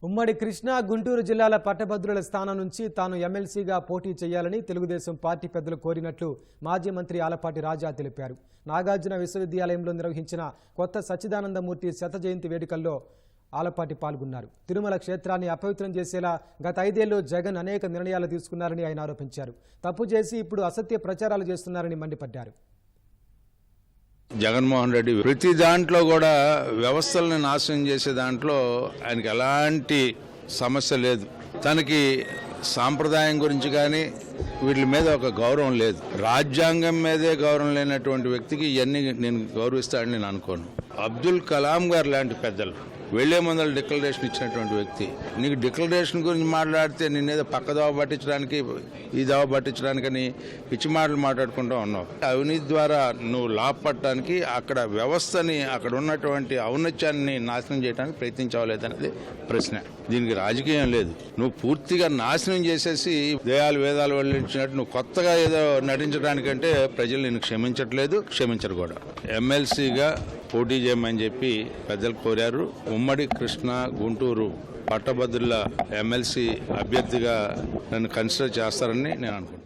ఉమ్మడి కృష్ణా గుంటూరు జిల్లాల పట్టభద్రుల స్థానం నుంచి తాను ఎమ్మెల్సీగా పోటీ చేయాలని తెలుగుదేశం పార్టీ పెద్దలు కోరినట్లు మాజీ మంత్రి ఆలపాటి రాజా తెలిపారు. నాగార్జున విశ్వవిద్యాలయంలో నిర్వహించిన కొత్త సచ్చిదానందమూర్తి శత జయంతి వేడుకల్లో ఆలపాటి పాల్గొన్నారు. తిరుమల క్షేత్రాన్ని అపవిత్రం చేసేలా గత 5 ఏళ్లు జగన్ అనేక నిర్ణయాలు తీసుకున్నారని ఆయన ఆరోపించారు. తప్పు చేసి ఇప్పుడు అసత్య ప్రచారాలు చేస్తున్నారని మండిపడ్డారు. జగన్మోహన్ రెడ్డి ప్రతి దాంట్లో కూడా వ్యవస్థలను నాశనం చేసే దాంట్లో ఆయనకి ఎలాంటి సమస్య లేదు. తనకి సాంప్రదాయం గురించి కానీ వీటి మీద ఒక గౌరవం లేదు. రాజ్యాంగం మీదే గౌరవం లేనటువంటి వ్యక్తికి ఇవన్నీ నేను గౌరవిస్తానని నేను అనుకోను. అబ్దుల్ కలాం గారు లాంటి పెద్దలు వెళ్లే ముందర డిక్లరేషన్ ఇచ్చినటువంటి వ్యక్తి. నీకు డిక్లరేషన్ గురించి మాట్లాడితే నిన్నేదో పక్క దోవ పట్టించడానికి ఈ దోవ పట్టించడానికని పిచ్చి మాటలు మాట్లాడుకుంటూ ఉన్నావు. అవినీతి ద్వారా నువ్వు లాభపడటానికి అక్కడ వ్యవస్థని అక్కడ ఉన్నటువంటి ఔన్నత్యాన్ని నాశనం చేయడానికి ప్రయత్నించవలేదనేది ప్రశ్న. దీనికి రాజకీయం లేదు. నువ్వు పూర్తిగా నాశనం చేసేసి దేయాలు వేదాలు వెళ్ళించినట్టు నువ్వు కొత్తగా ఏదో నటించడానికంటే ప్రజలు నిన్ను క్షమించట్లేదు, క్షమించరు కూడా. ఎమ్మెల్సీగా పోటీ చేయమని చెప్పి పెద్దలు కోరారు. ఉమ్మడి కృష్ణా గుంటూరు పట్టభద్రుల ఎమ్మెల్సీ అభ్యర్థిగా నన్ను కన్సిడర్ చేస్తారని నేను అనుకుంటున్నాను.